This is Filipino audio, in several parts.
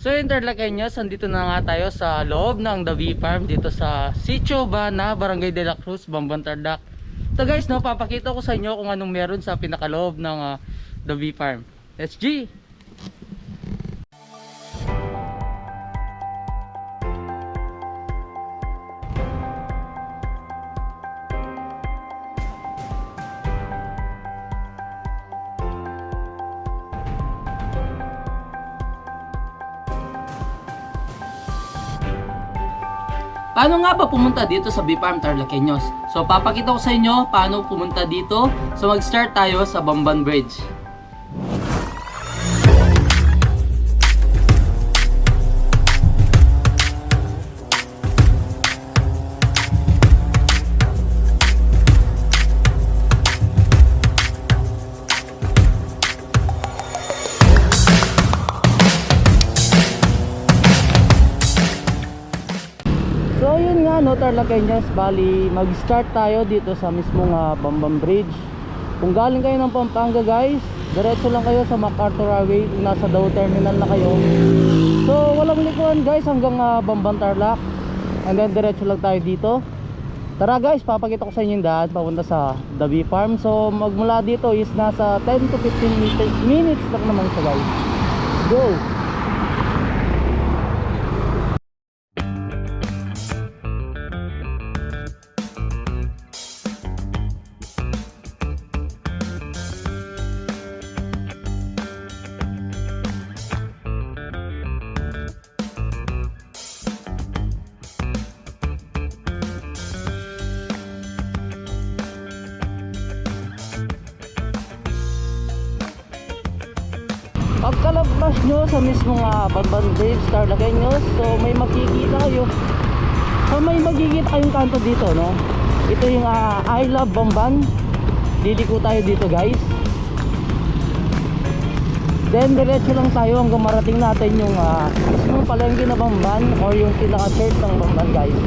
So yung Tarlaqueños, andito na nga tayo sa loob ng 𝗪𝗚 Farm dito sa Sitio, Bana, Barangay Dela, Cruz, Bamban, Tarlac. So guys, no, papakita ko sa inyo kung anong meron sa pinakaloob ng 𝗪𝗚 Farm. Let's G! Paano nga ba pumunta dito sa 𝗪𝗚 Farm Tarlaqueños? So papakita ko sa inyo paano pumunta dito. So mag-start tayo sa Bamban Bridge. So yun nga no, Tarlaqueños, bali mag-start tayo dito sa mismong Bamban Bridge. Kung galing kayo ng Pampanga guys, diretso lang kayo sa 𝗪𝗏𝗡𝗏, kung nasa Daw Terminal na kayo. So walang likuan guys hanggang Bamban, Tarlac. And then diretso lang tayo dito. Tara guys, papakita ko sa inyo yung daan papunta sa 𝗪𝗚 Farm. So magmula dito is nasa 10 to 15 minutes lang naman siya guys. Go! Pagkalabas nyo sa mismong Bamban Bridge, Tarlaqueños, so may makikita kayo. So may makikita kayong kanto dito, no? Ito yung I Love Bamban. Liliko tayo dito guys. Then diretso lang tayo hanggang marating natin yung mismong palengke na Bamban or yung pinaka-church ng Bamban guys.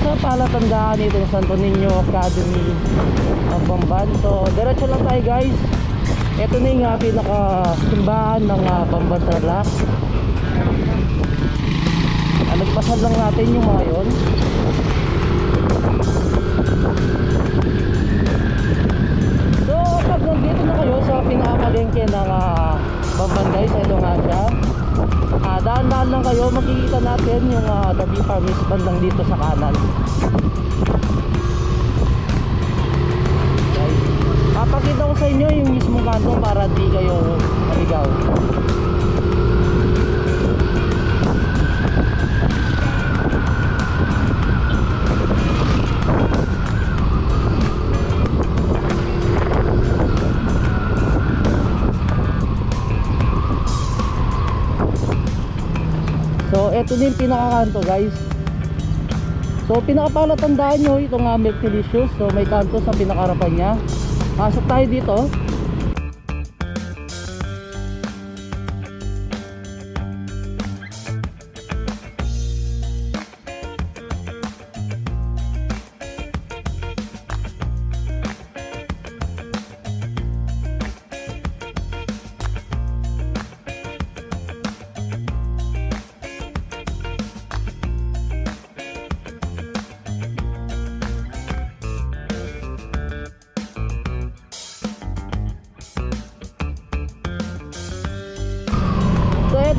Sa palatandaan itong Santo Niño Academy ng Bamban. So diretso lang tayo guys. Ito na yung pinaka-simbahan ng Bamban, Tarlac. Nagpasal lang natin yung mga yun. So pag nandito na kayo sa pinaka-palengke ng Bamban guys, ito nga siya. Daan-daan lang kayo, makikita natin yung 𝗪𝗚 Farm is bandang dito sa kanan. Okay. Papakita ko sa inyo yung mismong kanto para di kayo maligaw. So eto din pinakakanto guys. So pinakapalatandaan nyo itong milk delicious. So may kanto sa pinakaharapan nya. Pasok tayo dito.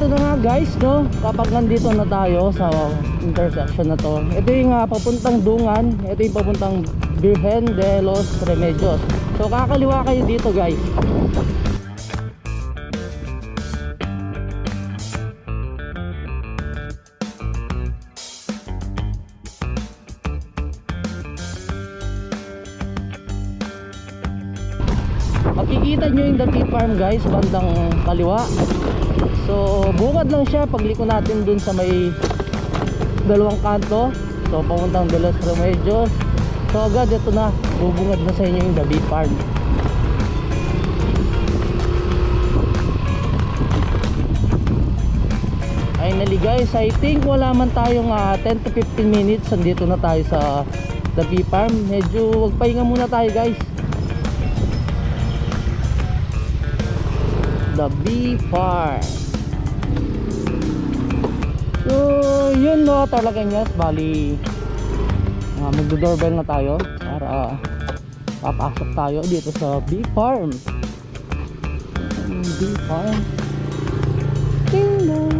ito na nga guys, no, kapag nandito na tayo sa intersection na to, ito yung papuntang Dungan, ito yung papuntang Virgen de los Remedios. So So kakaliwa kayo dito guys. Makikita nyo yung Dati Farm guys, bandang kaliwa. So bungad lang siya, pagliko natin dun sa may dalawang kanto. So papuntang Dela 𝗚𝗏𝗏𝗏. So agad ito na, bubungad na sa inyo yung Dati Farm. Finally guys, I think wala man tayong 10 to 15 minutes, andito na tayo sa Dati Farm. Medyo magpahinga muna tayo guys. Dati Farm. So yun no, Tarlaqueños, bali magdo-doorbell na tayo para papasok tayo dito sa Dati Farm. Dati Farm. Ding dong,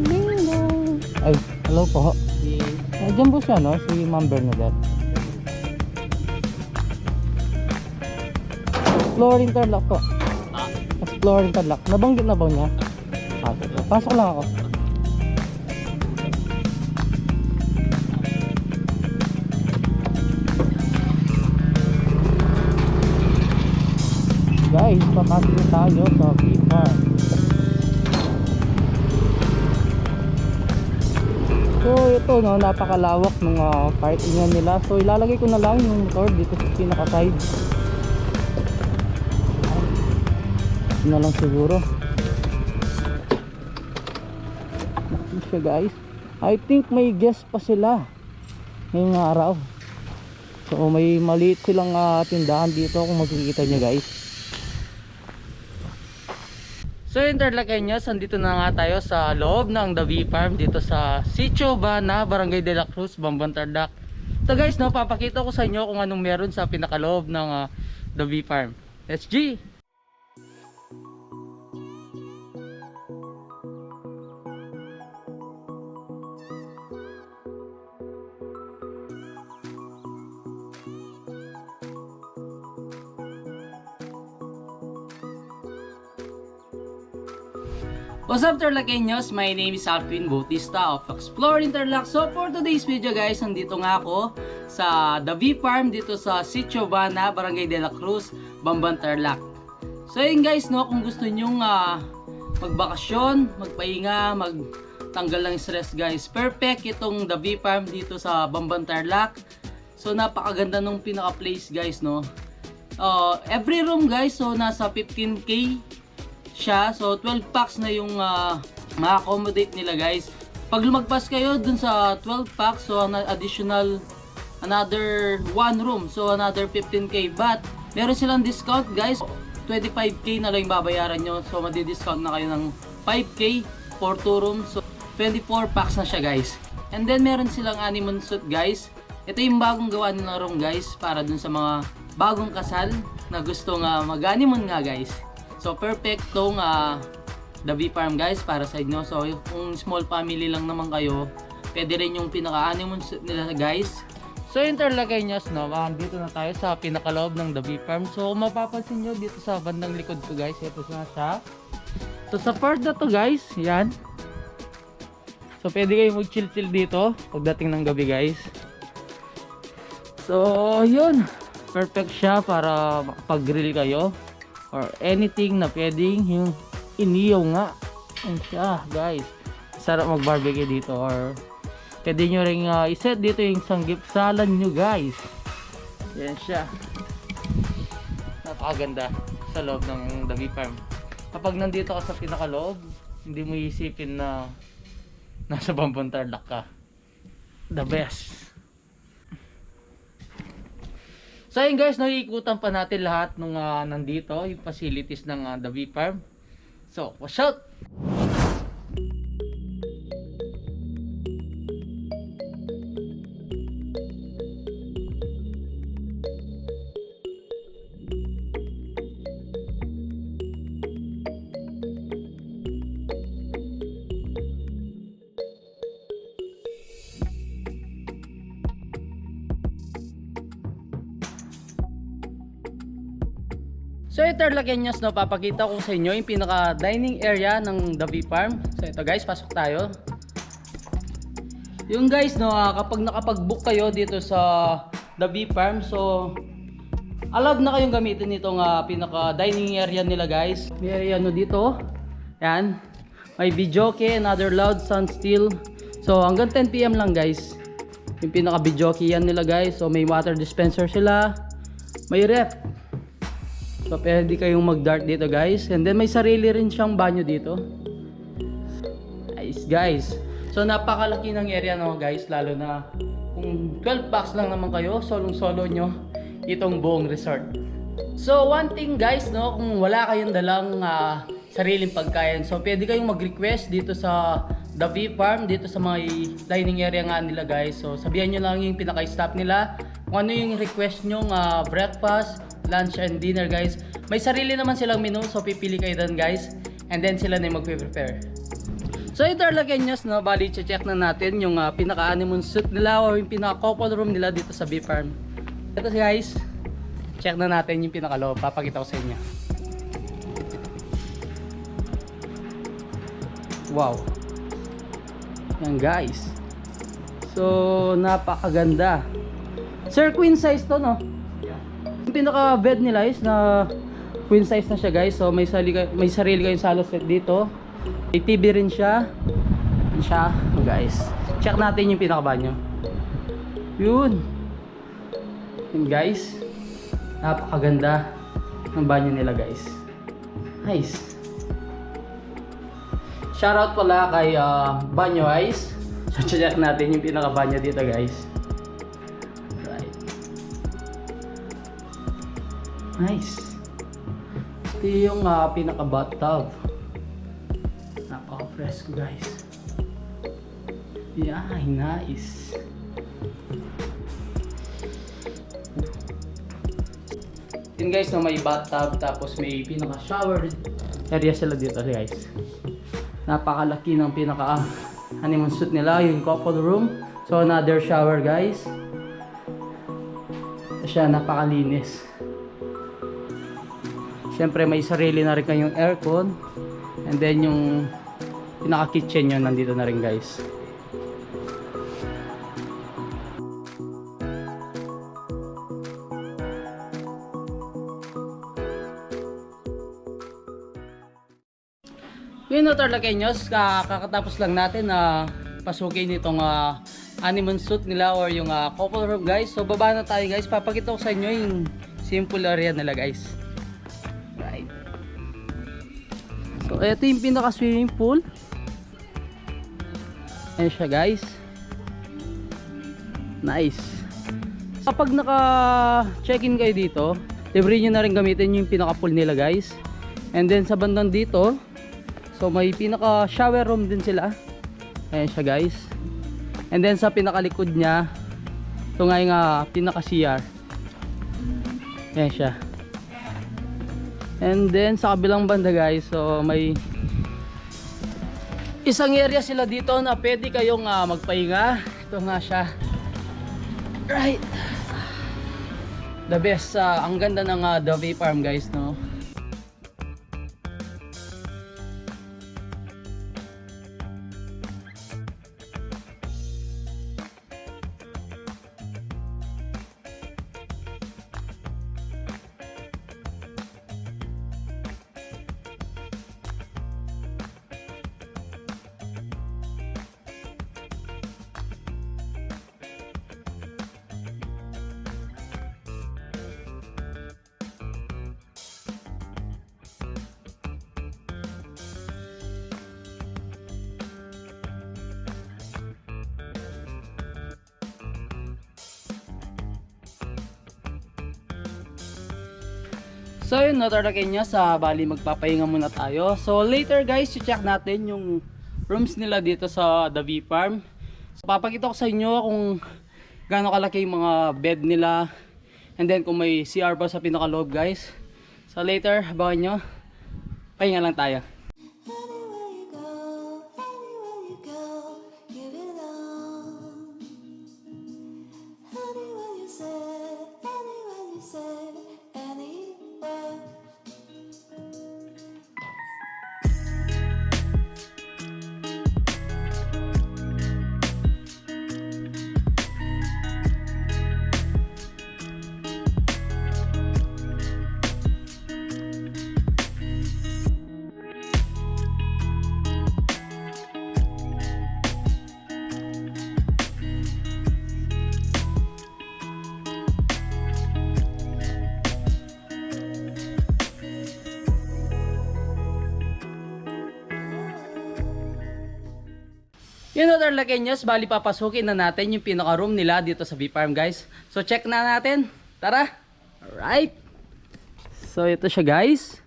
ding dong. Ay, hello po. Diyan po siya no, si Ma'am Bernadette. Exploring Tarlac po. Exploring Tarlac. Nabanggit na ba niya? Pasok lang ako. Guys, papasok na tayo sa Dati Farm. So ito no, napakalawak ng parkingan nila. So ilalagay ko na lang yung motor dito sa pinaka side. Ito na lang siguro. Ito siya guys. I think may guest pa sila ngayong araw. So may maliit silang tindahan dito kung makikita nyo guys. So yung Tarlaqueños, andito na nga tayo sa loob ng Dati Farm dito sa Sitio, Bana, Barangay Dela Cruz, Bamban, Tarlac. So guys, no, papakita ko sa inyo kung anong meron sa pinakaloob ng Dati Farm. Let's G! What's up Tarlaqueños? My name is 𝗚𝗢𝗯𝗀𝗡 of Exploring Tarlac. So for today's video guys, nandito nga ako sa Dati Farm dito sa Sitio, Bana, Barangay Dela Cruz, Bamban, Tarlac. So yun guys, no, kung gusto nyong magbakasyon, magpahinga, magtanggal ng stress guys, perfect itong Dati Farm dito sa Bamban, Tarlac. So napakaganda nung pinaka place guys, no. Every room guys, so nasa 15k siya. So 12 packs na yung ma-accommodate nila guys. Pag lumagpas kayo dun sa 12 packs, so additional another 1 room, so another 15k. But meron silang discount guys, 25k na lang yung babayaran nyo. So madi-discount na kayo ng 5k for 2 rooms. So 24 packs na siya guys. And then meron silang Honeymoon Suite guys. Ito yung bagong gawa nilang room guys, para dun sa mga bagong kasal na gusto nga mag-honeymoon nga guys. So perfect tong Dati Farm guys para sa inyo. So kung small family lang naman kayo, pwede rin yung pinaka-honeymoon nila guys. So yung Tarlaqueños, no, dito na tayo sa pinakaloob ng Dati Farm. So mapapansin nyo dito sa bandang likod ko guys, ito na siya. So sa part na to guys, yan. So pwede kayo mag-chill dito pagdating ng gabi guys. So yun, perfect siya para makapag-grill kayo or anything na pwedeng yung iniyo nga. Yan siya guys, sarap mag-barbecue dito. Or pwede nyo rin iset dito yung sanggipsalan nyo guys. Yan siya, napakaganda sa loob ng Dati Farm. Kapag nandito ka sa pinakaloob, hindi mo isipin na nasa Bamban, Tarlac ka. The best. So ayun guys, nakikikutan pa natin lahat nung nandito, yung facilities ng Dati Farm. So, watch out! So ito Tarlaqueños, no, papakita ko sa inyo yung pinaka dining area ng 𝗏𝗡 Farm. So ito guys, pasok tayo. Yung guys, no, kapag nakapag-book kayo dito sa 𝗏𝗡 Farm, so allowed na kayong gamitin itong pinaka dining area nila guys. May area no dito. Yan. May Videoke, another loud sound still. So hanggang 10 PM lang guys. Yung pinaka Videoke yan nila guys. So may water dispenser sila. May ref. So pwede kayong mag-dart dito guys. And then may sarili rin siyang banyo dito. Nice guys. So napakalaki ng area no guys. Lalo na kung 12 bucks lang naman kayo, solong-solo nyo itong buong resort. So one thing guys, no, kung wala kayong dalang sariling pagkain, so pwede kayong mag-request dito sa 𝗏𝗡 Farm, dito sa mga dining area nga nila guys. So sabihan nyo lang yung pinaka-staff nila kung ano yung request nyo breakfast, lunch and dinner guys. May sarili naman silang menu, so pipili kayo doon guys, and then sila na yung mag-prepare. So ito Tarlaqueños, no, bali check na natin yung pinaka-honeymoon suite nila o yung pinaka-couple room nila dito sa 𝗏𝗡 Farm. Ito guys, check na natin yung pinaka-loob, papakita ko sa inyo. Wow. Yan guys. So napakaganda. Sir, queen size to, no? Yeah. Yung pinaka bed nila is na queen size na siya guys. So may sarili kayong salo set dito. May TV rin siya. Yan siya guys. Check natin yung pinaka banyo. Yun. Yun guys. Napakaganda ng banyo nila guys. Nice. Shoutout pala kay Banyo Ice. So check natin yung pinaka-banyo dito guys. Right. Nice. Ito yung pinaka-bathtub. Napaka-fresco guys. Yeah, nice. Yun guys, no, may bathtub tapos may pinaka-shower area sila dito guys. Napakalaki ng pinaka honeymoon suite nila, yung couple room. So another shower guys. Siya napakalinis. Siyempre may sarili na rin kayong aircon. And then yung pinaka kitchen nyo nandito na rin guys. Yun no Tarlaqueños, kakatapos lang natin na pasukin itong honeymoon suite nila or yung couple room guys. So baba na tayo guys, papakita ko sa inyo yung simple area nila guys. Right. So ito yung pinaka swimming pool. Ayan siya guys. Nice. Kapag naka check in kayo dito, libre nyo na rin gamitin yung pinaka pool nila guys. And then sa bandang dito, so may pinaka shower room din sila. Ayan siya guys. And then sa pinakalikod niya, ito nga yung pinaka CR. Ayan siya. And then sa kabilang banda guys, so may isang area sila dito na pwede kayong magpahinga. Ito nga siya. Right. The best. Ang ganda ng 𝗏𝗡 Farm guys, no. So yun no Tarlaqueños, bali magpapahinga muna tayo. So later guys, i-check natin yung rooms nila dito sa 𝗏𝗡 Farm. So papakita ko sa inyo kung gaano kalaki yung mga bed nila. And then kung may CR pa sa pinakaloob guys. So later, abangan nyo. Pahinga lang tayo. Yun o Tarlaqueños, bali papasukin na natin yung pinaka room nila dito sa V-Farm guys. So check na natin. Tara! Alright! So ito siya guys.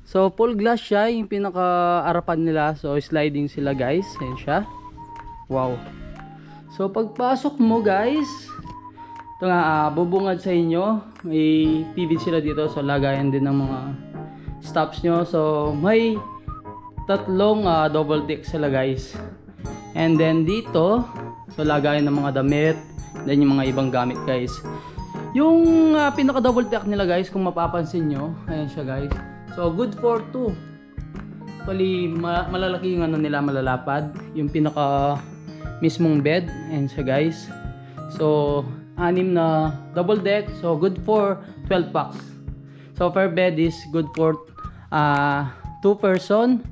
So full glass siya, yung pinaka arapan nila. So sliding sila guys. Ayan siya. Wow! So pagpasok mo guys, ito nga bubungad sa inyo. May TV sila dito. So lagayan din ng mga stops nyo. So may tatlong double deck sila guys. And then dito, so lagayan ng mga damit, then yung mga ibang gamit guys. Yung pinaka double deck nila guys, kung mapapansin nyo, ayan siya guys. So good for 2. Pali malalaki yung ano nila, malalapad. Yung pinaka mismong bed, ayan siya guys. So 6 na double deck, so good for 12 packs. So per bed is good for 2 person.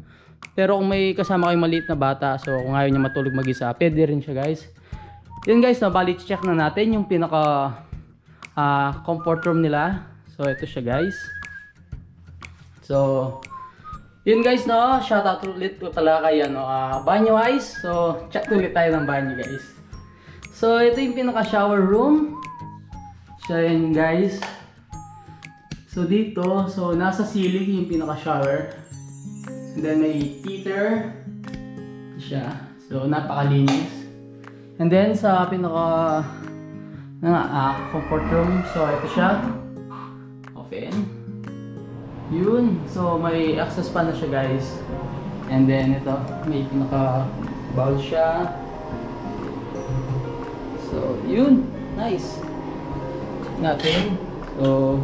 Pero kung may kasama kayong maliit na bata, so kung ayaw niya matulog mag-isa, pwede rin siya guys. Yun guys, bali check na natin yung pinaka comfort room nila. So ito siya guys. So yun guys, no, shoutout ulit ko pala kay banyo wise. So check ulit tayo ng banyo guys. So ito yung pinaka shower room. So yun guys. So dito, so nasa ceiling yung pinaka shower. And then may heater siya. So napakalinis. And then sa pinaka comfort room, so ito siya. Open. Yun. So may access pa na siya guys. And then ito, may pinaka bowl siya. So yun. Nice. Natin. So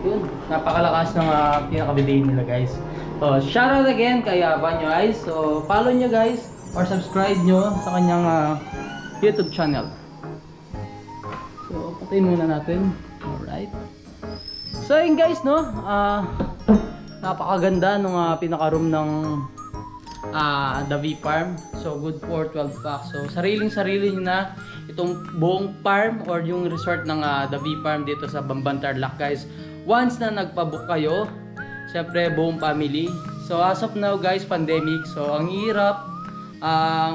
yun. Napakalakas ng pinaka-bilay nila guys. So, shoutout again kay Banyo guys. So, follow nyo guys or subscribe nyo sa kanyang YouTube channel. So, patayin muna natin. Alright. So, yun guys, no? Napakaganda nung pinaka-room ng the V-Farm. So, good for 12 packs. So, sariling-sarili nyo na itong buong farm or yung resort ng the V-Farm dito sa Bamban, Tarlac guys. Once na nagpa-book kayo, siyempre buong family. So as of now guys, pandemic. So ang hirap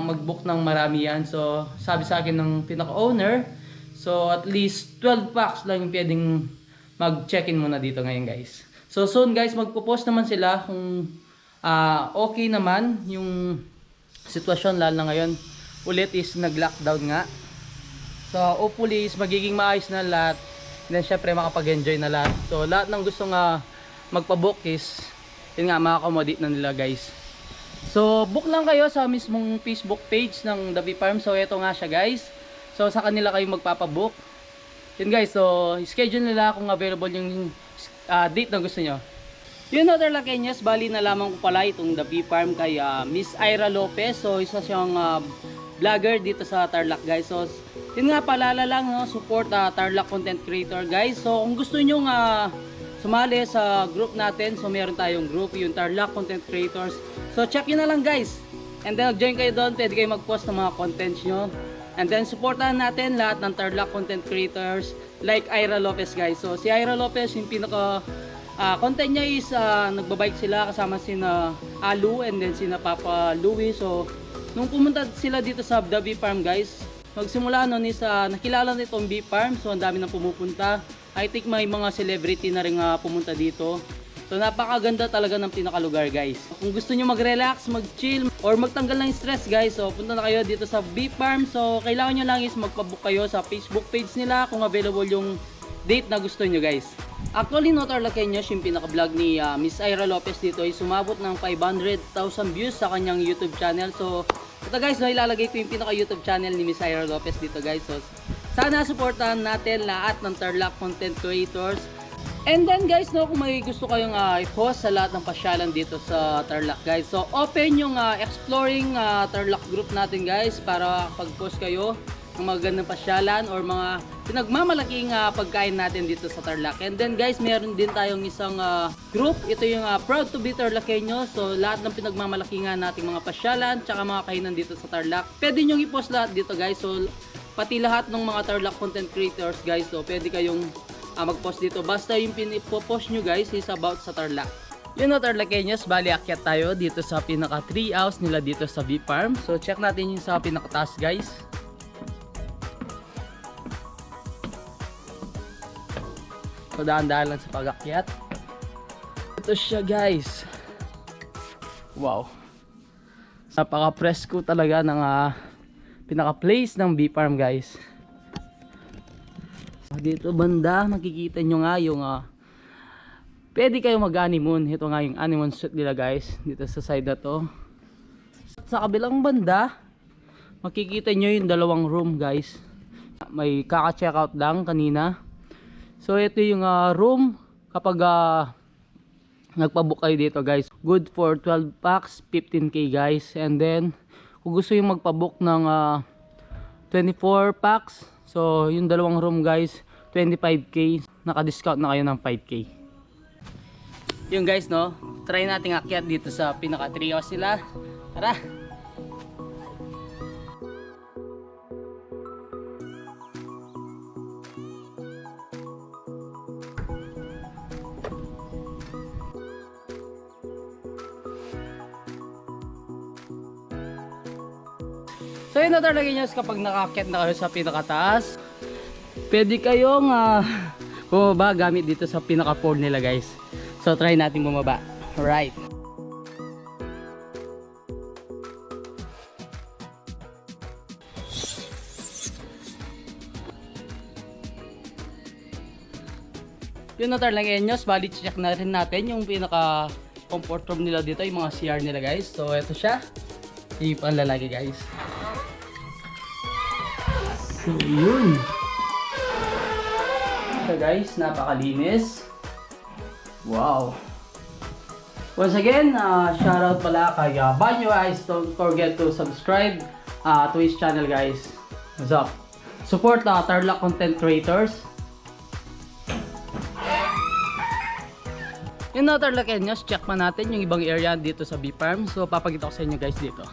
mag-book ng marami yan. So sabi sa akin ng pinaka-owner, so at least 12 packs lang yung pwedeng mag-check-in muna dito ngayon guys. So soon guys, magpo-post naman sila kung okay naman yung sitwasyon, lalo na ngayon ulit is nag-lockdown nga. So hopefully is magiging maayos na lahat. And then syempre makapag-enjoy na lahat. So lahat ng gustong magpa-book is yun nga, maka-accommodate na nila guys. So book lang kayo sa mismong Facebook page ng the V-Farm. So ito nga siya guys. So sa kanila kayo magpapabook. Yun guys, so schedule nila kung available yung date na gusto nyo. Yun o Tarlaqueños, bali na lamang ko pala itong the V-Farm kay Miss Ira Lopez. So isa siyang vlogger dito sa Tarlac guys. So yun nga, paalala lang, no, support Tarlac content creator guys. So kung gusto nyo sumali sa group natin, so meron tayong group, yung Tarlac content creators. So check nyo na lang guys. And then join kayo doon, pwede kayo mag-post ng mga contents nyo. And then supportahan natin lahat ng Tarlac content creators like Ira Lopez guys. So si Ira Lopez, yung pinaka content niya is nagbabike sila kasama sina Alu and then sina Papa Louie. So nung pumunta sila dito sa the V-Farm guys, magsimula nun is nakilala nitong V-Farm. So ang dami nang pumupunta. I think may mga celebrity na rin pumunta dito. So napakaganda talaga ng pinakalugar guys. Kung gusto nyo mag-relax, mag-chill, or magtanggal ng stress guys, so punta na kayo dito sa V-Farm. So kailangan nyo lang is magpabook kayo sa Facebook page nila kung available yung date na gusto nyo guys. Actually, no Tarlaqueños, yung pinaka-vlog ni Miss Ira Lopez dito ay sumabot ng 500,000 views sa kanyang YouTube channel. So ito guys, no, ilalagay ko yung pinaka-YouTube channel ni Miss Ira Lopez dito guys. So sana supportahan natin lahat ng Tarlac content creators. And then guys, no, kung may gusto kayong i-post sa lahat ng pasyalan dito sa Tarlac guys. So open yung exploring Tarlac group natin guys para pag-post kayo ng mga gandang pasyalan or mga pinagmamalaking pagkain natin dito sa Tarlac. And then guys, meron din tayong isang group. Ito yung Proud to be Tarlaqueños. So lahat ng pinagmamalakingan nating mga pasyalan tsaka mga kainan dito sa Tarlac, pwede nyo i-post lahat dito guys. So pati lahat ng mga Tarlac content creators guys, so pwede kayong mag-post dito. Basta yung pinipost nyo guys is about sa Tarlac. Yun na Tarlaqueños, bali akyat tayo dito sa pinaka tree house nila dito sa bee farm. So check natin yung sa pinakataas guys. So dahan-dahan lang sa pag-akyat. Ito siya guys. Wow. Napaka-presko talaga ng pinaka-place ng bee farm guys. Dito banda makikita nyo nga yung pwede kayo mag-honeymoon. Ito nga yung honeymoon suite nila guys. Dito sa side na to. Sa kabilang banda makikita nyo yung dalawang room guys. May kaka-check out lang kanina. So ito yung room kapag nagpabook kayo dito guys. Good for 12 packs, 15k guys. And then kung gusto yung magpabook ng 24 packs, so yung dalawang room guys 25k, naka-discount na kayo ng 5k. Yung guys no, try nating akyat dito sa pinaka tree house nila. Tara! So yun na Tarlaqueños, kapag nakaakyat na kayo sa pinakataas, pwede kayong bumaba gamit dito sa pinaka floor nila guys. So try natin bumaba. Alright. Yun na Tarlaqueños, bali check na rin natin yung pinaka comfort room nila dito, yung mga CR nila guys. So ito siya, yung panlalaki guys. So yun. So guys, napakalinis. Wow. Once again, shoutout pala kay Banyo guys. Don't forget to subscribe to his channel guys. What's up? Support Tarlac content creators. Yun na Tarlaqueños, check pa natin yung ibang area dito sa bee farm. So papakita ko sa inyo guys dito.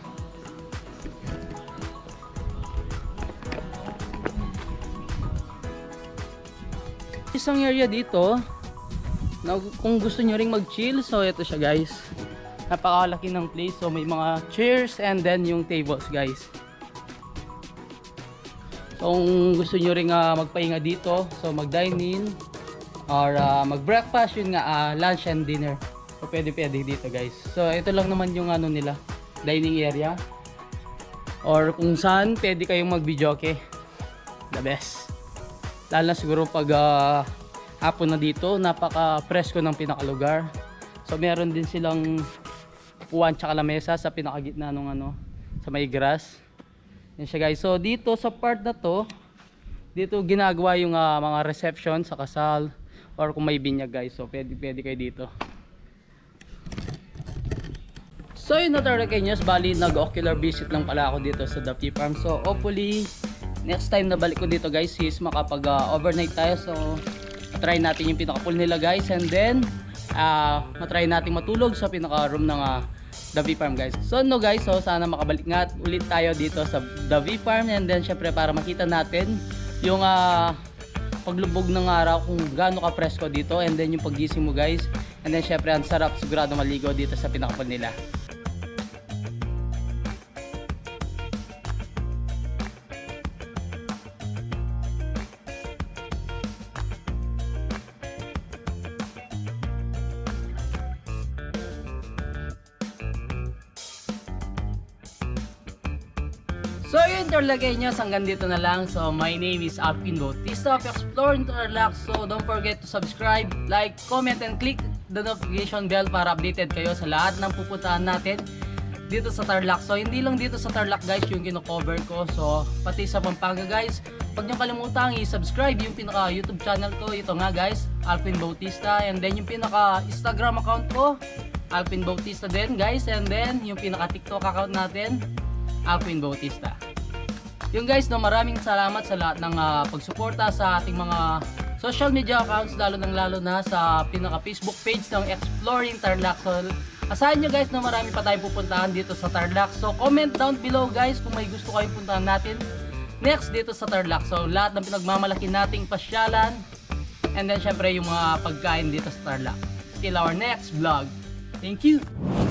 Isang area dito na kung gusto nyo ring mag chill, so ito siya guys. Napakalaki ng place, so may mga chairs and then yung tables guys. So kung gusto nyo ring magpahinga dito, so mag dine in or mag breakfast, yun nga lunch and dinner, so pwede dito guys. So ito lang naman yung nila dining area, or kung saan pwede kayong mag videoke, the best. Lalo na siguro pag hapon na dito, napaka presko ng pinakalugar. So meron din silang upuan tsaka lamesa sa pinakagitna ng sa may grass. Yan siya guys. So dito sa part na to, dito ginagawa yung mga reception sa kasal or kung may binyag guys. So pwede kayo dito. So yun na Tarlaqueños, bali nag-ocular visit lang pala ako dito sa the bee farm. So hopefully next time na balik ko dito guys is makapag overnight tayo. So try natin yung pinaka pool nila guys, and then matry natin matulog sa pinaka room ng the bee farm guys. So no guys, so sana makabalik nga ulit tayo dito sa the bee farm, and then syempre para makita natin yung paglubog ng araw kung gaano ka presko dito, and then yung paggising mo guys, and then syempre ang sarap sigurado maligo dito sa pinaka pool nila. So yun Tarlaqueños, hanggang dito na lang. So my name is 𝗙𝗢𝗡𝗍𝗏 of Exploring Tarlac. So don't forget to subscribe, like, comment, and click the notification bell para updated kayo sa lahat ng pupuntahan natin dito sa Tarlac. So hindi lang dito sa Tarlac guys yung kino-cover ko, so pati sa Pampanga guys. Huwag niyo kalimutang i-subscribe yung pinaka YouTube channel ko. Ito nga guys, 𝗙𝗢𝗡𝗍𝗏, and then yung pinaka Instagram account ko, 𝗙𝗢𝗡𝗍𝗏 din guys, and then yung pinaka TikTok account natin, 𝗙𝗙𝗡𝗍𝗏. Yung guys, no, maraming salamat sa lahat ng pagsuporta sa ating mga social media accounts, lalo na sa pinaka Facebook page ng Exploring Tarlac. So asahan nyo guys na marami pa tayong pupuntahan dito sa Tarlac. So comment down below guys kung may gusto kayong puntahan natin next dito sa Tarlac. So lahat ng pinagmamalaki nating pasyalan, and then syempre yung mga pagkain dito sa Tarlac. Till our next vlog. Thank you.